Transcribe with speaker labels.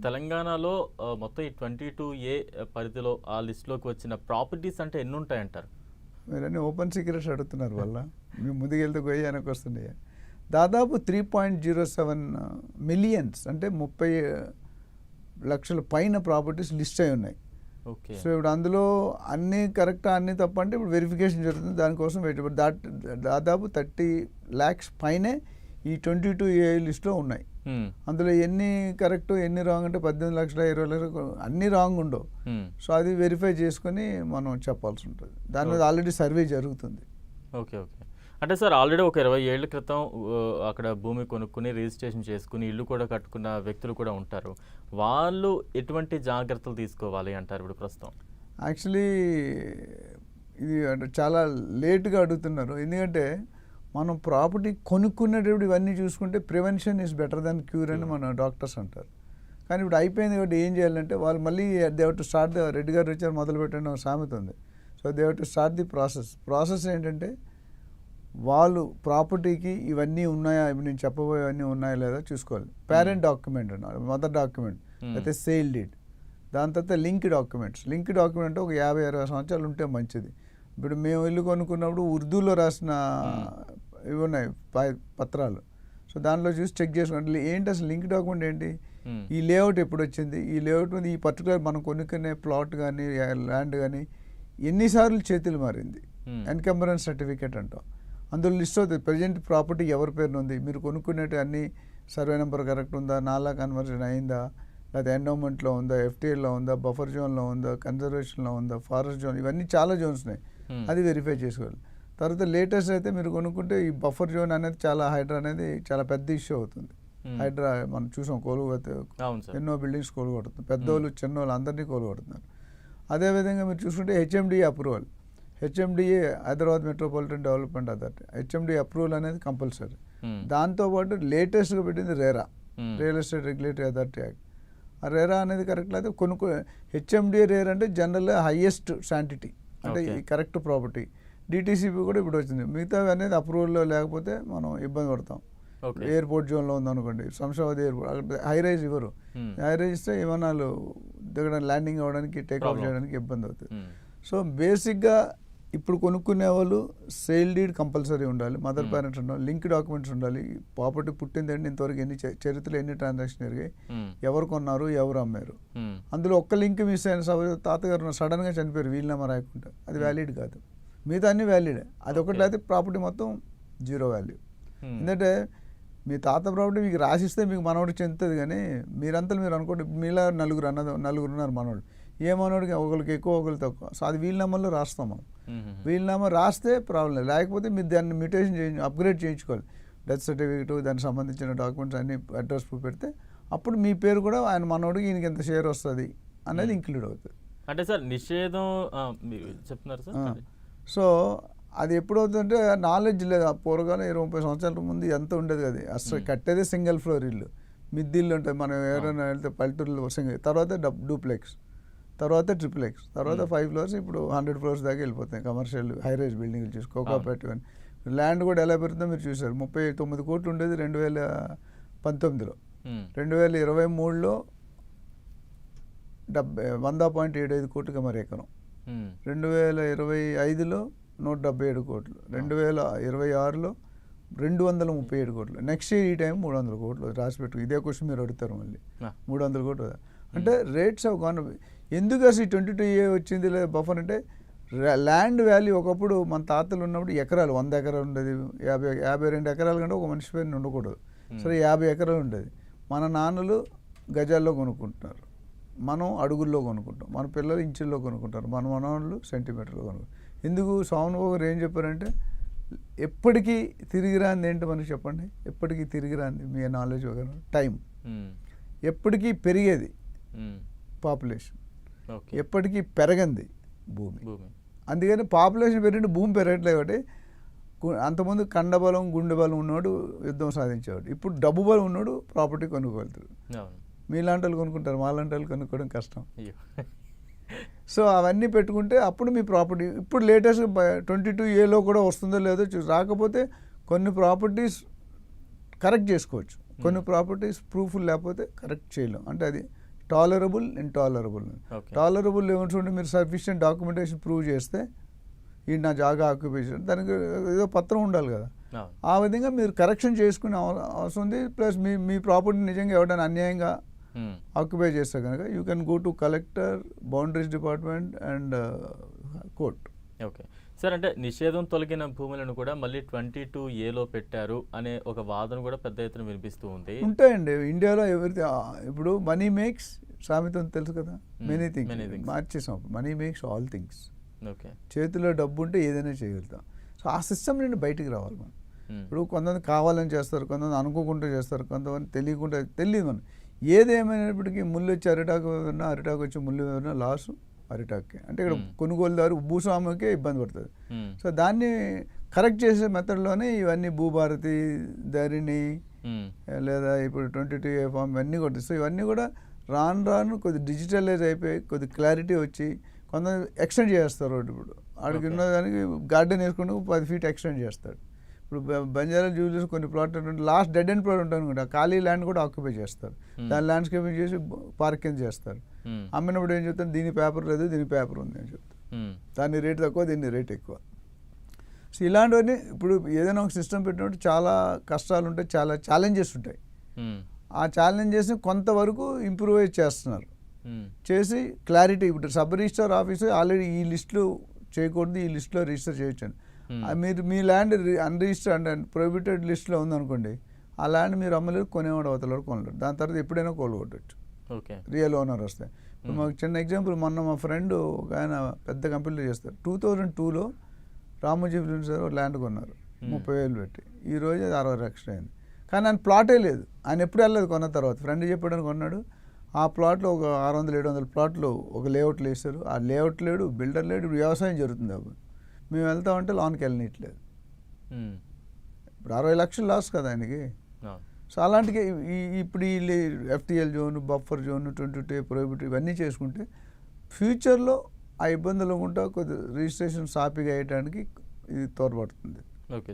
Speaker 1: తెలంగాణలో మొత్తం ఈ 22A పరిధిలో ఆ లిస్ట్‌లోకి వచ్చిన ప్రాపర్టీస్ అంటే ఎన్నుంటాయంటారు?
Speaker 2: మీరన్నీ ఓపెన్ సీక్రెట్స్ అడుగుతున్నారు వల్ల. మేము ముందుకెళ్తే గొయ్యి వెనకొస్తున్నాయి. దాదాపు 3.07 మిలియన్స్ అంటే 30 లక్షల పైన ప్రాపర్టీస్ లిస్ట్ అయి ఉన్నాయి.
Speaker 1: ఓకే.
Speaker 2: సో ఇప్పుడు అందులో అన్నీ కరెక్టా అన్నీ తప్ప అంటే ఇప్పుడు వెరిఫికేషన్ జరుగుతుంది. దానికోసం వెయిట్ దాదాపు 30 lakhs పైనే ఈ 22A లిస్ట్లో ఉన్నాయి. అందులో ఎన్ని కరెక్ట్ ఎన్ని రాంగ్ అంటే 18 లక్షల 20 లక్షలు అన్నీ రాంగ్ ఉండవు. సో అది వెరిఫై చేసుకొని మనం చెప్పాల్సి ఉంటుంది. దాని మీద ఆల్రెడీ సర్వే జరుగుతుంది.
Speaker 1: ఓకే. ఓకే. అంటే సార్ ఆల్రెడీ ఒక 20 ఏళ్ల క్రితం అక్కడ భూమి కొనుక్కుని రిజిస్ట్రేషన్ చేసుకుని ఇల్లు కూడా కట్టుకున్న వ్యక్తులు కూడా ఉంటారు. వాళ్ళు ఎటువంటి జాగ్రత్తలు తీసుకోవాలి అంటారు ఇప్పుడు ప్రస్తుతం?
Speaker 2: యాక్చువల్లీ ఇది అంటే చాలా లేట్గా అడుగుతున్నారు. ఎందుకంటే మనం ప్రాపర్టీ కొనుక్కునేటప్పుడు ఇవన్నీ చూసుకుంటే prevention is better than cure అని మన డాక్టర్స్ అంటారు. కానీ ఇప్పుడు అయిపోయింది కాబట్టి ఏం చేయాలంటే వాళ్ళు మళ్ళీ they have to start Reddy గారు వచ్చారు మొదలు పెట్టండి ఒక సామెత ఉంది. So they have to start the process ఏంటంటే వాళ్ళు ప్రాపర్టీకి ఇవన్నీ ఉన్నాయా ఇప్పుడు నేను చెప్పబోయేవన్నీ ఉన్నాయా లేదా చూసుకోవాలి. పేరెంట్ డాక్యుమెంట్ అన్నారు, మదర్ డాక్యుమెంట్, అయితే సేల్ డీడ్, దాని తర్వాత లింక్ డాక్యుమెంట్స్ ఒక 50-60 సంవత్సరాలు ఉంటే మంచిది. ఇప్పుడు మేము ఇల్లు కొనుక్కున్నప్పుడు ఉర్దూలో రాసిన ఇవి ఉన్నాయి పత్రాలు. సో దానిలో చూసి చెక్ చేసుకోండి ఏంటి అసలు లింక్ డాక్యుమెంట్ ఏంటి, ఈ లేఅవుట్ ఎప్పుడు వచ్చింది, ఈ లేఅవుట్ మీద ఈ పర్టికులర్ మనం కొనుక్కునే ప్లాట్ కానీ ల్యాండ్ కానీ ఎన్నిసార్లు చేతులు మారింది, ఎన్కంబరెన్స్ సర్టిఫికేట్ అంటాం. అందులో లిస్ట్ అవుతుంది ప్రజెంట్ ప్రాపర్టీ ఎవరి పేరున ఉంది, మీరు కొనుక్కునేటి అన్ని సర్వే నెంబర్ కరెక్ట్ ఉందా, నాలా కన్వర్షన్ అయిందా, లేదా ఎండోమెంట్లో ఉందా, FTAలో ఉందా, బఫర్ జోన్లో ఉందా, కన్జర్వేషన్లో ఉందా, ఫారెస్ట్ జోన్, ఇవన్నీ చాలా జోన్స్ ఉన్నాయి. అది వెరిఫై చేసుకోవాలి. తర్వాత లేటెస్ట్ అయితే మీరు కొనుక్కుంటే ఈ బఫర్ జోన్ అనేది హైడ్రా అనేది చాలా పెద్ద ఇష్యూ అవుతుంది. హైడ్రా మనం చూసాం ఎన్నో బిల్డింగ్స్ కోలుగొడుతుంది, పెద్దోళ్ళు చిన్నోళ్ళు అందరినీ కోలుగొడుతున్నారు. అదేవిధంగా మీరు చూసుకుంటే HMDA approval, HMDA Hyderabad metropolitan development authority, HMDA approval అనేది కంపల్సరీ. దాంతోపాటు లేటెస్ట్గా పెట్టింది RERA, real estate regulatory authority act. ఆ RERA అనేది కరెక్ట్ అయితే HMDA RERA అంటే జనరల్గా హైయెస్ట్ శాంటిటీ అంటే ఈ కరెక్ట్ ప్రాపర్టీ. DTCP కూడా ఇప్పుడు వచ్చింది. మిగతావి అనేది అప్రూవల్లో లేకపోతే మనం ఇబ్బంది పడతాం. ఎయిర్పోర్ట్ జోన్లో ఉందనుకోండి, శంషాబాద్ ఎయిర్పోర్ట్, అక్కడ హై రైజ్ ఇవ్వరు. హై రైజ్ ఇస్తే విమానాలు దిగడానికి ల్యాండింగ్ అవ్వడానికి టేక్ ఆఫ్ చేయడానికి ఇబ్బంది అవుతుంది. సో బేసిక్గా ఇప్పుడు కొనుక్కునే వాళ్ళు సేల్ డీడ్ కంపల్సరీ ఉండాలి, మదర్ పేరెంట్స్ ఉండాలి, లింక్ డాక్యుమెంట్స్ ఉండాలి, ప్రాపర్టీ పుట్టిందండి ఇంతవరకు ఎన్ని చరిత్రలో ఎన్ని ట్రాన్సాక్షన్ జరిగాయి, ఎవరు కొన్నారు ఎవరు అమ్మారు. అందులో ఒక్క లింక్ మిస్ అయిన తాతగారు సడన్గా చనిపోయారు వీలునామా రాయకుండా, అది వ్యాలిడ్ కాదు. మిగతా అన్ని వ్యాలిడే, అది ఒకటి అయితే ప్రాపర్టీ మొత్తం జీరో వాల్యూ. ఎందుకంటే మీ తాత ప్రాపర్టీ మీకు రాసిస్తే మీకు మనోడికి చెందుతుంది, కానీ మీరంతా మీరు అనుకోండి మీలా నలుగురు ఉన్నారు మనోడు, ఏ మనోడికి ఒకరికి ఎక్కువ ఒకరికి తక్కువ. సో అది వీలునామాలో రాస్తాం మనం. వీలునామా రాస్తే ప్రాబ్లం లేదు, లేకపోతే మీరు దాన్ని మ్యూటేషన్ అప్గ్రేడ్ చేయించుకోవాలి. డెత్ సర్టిఫికేట్ దానికి సంబంధించిన డాక్యుమెంట్స్ అన్ని అడ్రస్ ప్రూఫ్ పెడితే అప్పుడు మీ పేరు కూడా ఆయన మనోడికి ఈయనకి ఎంత షేర్ వస్తుంది అనేది ఇంక్లూడ్ అవుతుంది.
Speaker 1: అంటే సార్ నిషేధం చెప్తున్నారు సార్.
Speaker 2: సో అది ఎప్పుడవుతుందంటే నాలెడ్జ్ లేదు. ఆ పూర్వకాలం 20-30 సంవత్సరాల ముందు ఎంత ఉండేది కదా, అసలు కట్టేదే సింగిల్ ఫ్లోర్ ఇల్లు, మిద్దిల్లు ఉంటాయి. మనం ఎవరైనా వెళ్తే పల్లెటూరులో సింగిల్, తర్వాత డూప్లెక్స్, తర్వాత ట్రిప్లెక్స్, తర్వాత 5 floors, ఇప్పుడు 100 floors దాకా వెళ్ళిపోతాయి కమర్షియల్ హై రైజ్ బిల్డింగ్లు చూసి కోకాపేట. ల్యాండ్ కూడా ఎలా పెరుగుతుందో మీరు చూసారు. 39 కోట్లు ఉండేది 2019లో, 2023లో 100.75 కోట్లుగా మరి ఎకరం, 2025లో 177 కోట్లు, 2026లో 237 కోట్లు, నెక్స్ట్ ఇయర్ ఈ టైం 300 కోట్లు రాసిపెట్టు. ఇదే క్వశ్చన్ మీరు అడుగుతారు మళ్ళీ, 300 కోట్లు అంటే రేట్స్ ఆఫ్ గాన్. ఎందుకు అసలు 22A వచ్చింది లేదా బఫర్ అంటే ల్యాండ్ వాల్యూ ఒకప్పుడు మన తాతలు ఉన్నప్పుడు ఎకరాలు 100 ఎకరాలు ఉండేది, 52 ఎకరాల కంటే ఒక మనిషి పేరు ఉండకూడదు. సరే 50 ఎకరాలు ఉండేది. మన నాన్నలు గజాల్లో కొనుక్కుంటున్నారు, మనం అడుగుల్లో కొనుక్కుంటాం, మన పిల్లలు ఇంచుల్లో కొనుక్కుంటారు, మన మనవాళ్ళు సెంటీమీటర్లో కొనుక్కుంటారు. ఎందుకు స్వామిబాబు గారు ఏం చెప్పారంటే ఎప్పటికీ తిరిగి రాంది ఏంటి మనకి చెప్పండి, ఎప్పటికీ తిరిగి రాంది మీ నాలెడ్జ్ టైం, ఎప్పటికీ పెరిగేది పాపులేషన్, ఎప్పటికీ పెరగంది భూమి. అందుకని పాపులేషన్ పెరిగి భూమి పెరగట్లేదు. కాబట్టి అంతకుముందు కండబలం గుండె బలం ఉన్నవాడు యుద్ధం సాధించేవాడు, ఇప్పుడు డబ్బు బలం ఉన్నాడు ప్రాపర్టీ కొనుక్కోగలుగుతాడు. మీలాంటి వాళ్ళు కొనుక్కుంటారు, మాలాంటి వాళ్ళు కొనుక్కోవడం కష్టం. సో అవన్నీ పెట్టుకుంటే అప్పుడు మీ ప్రాపర్టీ ఇప్పుడు లేటెస్ట్ 22Aలో కూడా వస్తుందో లేదో రాకపోతే కొన్ని ప్రాపర్టీస్ కరెక్ట్ చేసుకోవచ్చు, కొన్ని ప్రాపర్టీస్ ప్రూఫ్ లేకపోతే కరెక్ట్ చేయలేం. అంటే అది టాలరబుల్, ఇంటాలరబుల్.
Speaker 1: ఓకే.
Speaker 2: టాలరబుల్ ఏమంటుంటే మీరు సఫిషియెంట్ డాక్యుమెంటేషన్ ప్రూవ్ చేస్తే ఈ నా జాగా ఆక్యుపేషన్ దానికి ఏదో పత్రం ఉండాలి కదా.
Speaker 1: అవును.
Speaker 2: ఆ విధంగా మీరు కరెక్షన్ చేసుకునే అవసరం ఉంది. ప్లస్ మీ ప్రాపర్టీ నిజంగా ఎవరైనా అన్యాయంగా
Speaker 1: మ్మ్.
Speaker 2: ఆక్యుపై చేస్తే కనుక you can go to collector, boundaries department and court.
Speaker 1: Okay sir, అంటే నిషేధం తొలగిన భూములను కూడా మళ్ళీ 22A పెట్టారు అనే ఒక వాదన కూడా పెద్ద ఎత్తున వినిపిస్తూ ఉంది.
Speaker 2: ఉంటాయండి ఇండియాలో ఇప్పుడు మనీ మేక్స్ సామెత ఉంది తెలుసు కదా. Many
Speaker 1: many
Speaker 2: things
Speaker 1: things.
Speaker 2: మార్చేసాం. Money makes all things.
Speaker 1: Okay.
Speaker 2: చేతిలో డబ్బు ఉంటే ఏదైనా చేయగలుగుతాం. సో ఆ సిస్టమ్ నుండి బయటికి రావాలి మనం.
Speaker 1: మ్మ్.
Speaker 2: ఇప్పుడు కొంతమంది కావాలని చేస్తారు, కొంతమంది అనుకోకుండా చేస్తారు, కొంతమంది తెలియకుండా తెలియదు మనం. ఏదేమైనప్పటికీ ముళ్ళు వచ్చి అరిటాకు ఉన్నా, అరిటాకు వచ్చి ముళ్ళు ఉన్నా లాస్ అరిటాక్కి. అంటే ఇక్కడ కొనుగోలుదారు భూస్వామికే ఇబ్బంది పడుతుంది.
Speaker 1: మ్మ్.
Speaker 2: సో దాన్ని కరెక్ట్ చేసే మెథడ్లోనే ఇవన్నీ భూభారతి, ధరణి,
Speaker 1: మ్మ్.
Speaker 2: లేదా ఇప్పుడు 22A ఫామ్ ఇవన్నీ కూడా. సో ఇవన్నీ కూడా రాను రాను కొద్ది డిజిటలైజ్ అయిపోయి కొద్ది క్లారిటీ వచ్చి కొంతమంది ఎక్స్టెండ్ చేస్తారు రోడ్డు. ఇప్పుడు ఆడికి ఉన్న దానికి గార్డెన్ వేసుకుంటూ 10 feet ఎక్స్టెండ్ చేస్తాడు. ఇప్పుడు బంజారా జూబ్లీస్ కొన్ని plot last dead end plot ఉంటుంది అనుకుంటా, ఖాళీ ల్యాండ్ కూడా ఆక్యుపై చేస్తారు. దాని ల్యాండ్స్కేపింగ్ చేసి పార్కింగ్ చేస్తారు.
Speaker 1: మ్మ్.
Speaker 2: అమ్మినప్పుడు ఏం చెప్తాను, దీని పేపర్ లేదు, దీని పేపర్ ఉంది అని చెప్తాను.
Speaker 1: మ్మ్.
Speaker 2: దాని రేట్ తక్కువ, దీని రేట్ ఎక్కువ. సో ఇలాంటివన్నీ ఇప్పుడు ఏదైనా ఒక సిస్టమ్ పెట్టినప్పుడు చాలా కష్టాలు ఉంటాయి, చాలా ఛాలెంజెస్ ఉంటాయి.
Speaker 1: మ్మ్.
Speaker 2: ఆ ఛాలెంజెస్ని కొంతవరకు ఇంప్రూవైజ్ చేస్తున్నారు.
Speaker 1: మ్మ్.
Speaker 2: చేసి క్లారిటీ ఇప్పుడు సబ్ రిజిస్టర్ ఆఫీసు ఆల్రెడీ ఈ లిస్టులో చేయకూడదు, ఈ లిస్టులో రిజిస్టర్ చేయొచ్చండి. మీరు మీ ల్యాండ్ అన్రిజిస్టర్ అంటే ప్రొహిబిటెడ్ లిస్ట్లో ఉందనుకోండి, ఆ ల్యాండ్ మీరు అమ్మలేరు, కొనేవాడు అవతలవాడు కొనలేరు. దాని తర్వాత ఎప్పుడైనా కొలగొట్టచ్చు
Speaker 1: ఓకే.
Speaker 2: రియల్ ఓనర్ వస్తే. ఇప్పుడు మాకు చిన్న ఎగ్జాంపుల్, మొన్న మా ఫ్రెండ్ ఒక ఆయన పెద్ద కంపెనీలో చేస్తారు. 2002లో రామోజీ ఫిలిమ్స్ గారు ల్యాండ్ కొన్నారు 30,000 పెట్టి. ఈరోజు అది 60 లక్షలు అయింది. కానీ ఆయన ప్లాటే లేదు. ఆయన ఎప్పుడు వెళ్ళలేదు కొన్న తర్వాత. ఫ్రెండ్ చెప్పాడని కొన్నాడు. ఆ ప్లాట్లో ఒక 600-700 ప్లాట్లు ఒక లేఅవుట్లు వేస్తారు. ఆ లేఅవుట్ లేడు, బిల్డర్ లేడు. ఇప్పుడు వ్యవసాయం జరుగుతుంది. అప్పుడు మేము వెళ్తామంటే లోన్కి వెళ్ళనీయట్లేదు.
Speaker 1: మ్మ్.
Speaker 2: ఇప్పుడు 60 లక్షలు లాస్ కదా ఆయనకి.
Speaker 1: అవును.
Speaker 2: సో అలాంటికి ఇప్పుడు ఈ FTL zone, buffer zone, 22A prohibit ఇవన్నీ చేసుకుంటే ఫ్యూచర్లో ఆ ఇబ్బందులు ఉంటా కొద్ది రిజిస్ట్రేషన్ సాఫీగా వేయడానికి ఇది తోడ్పడుతుంది.
Speaker 1: ఓకే.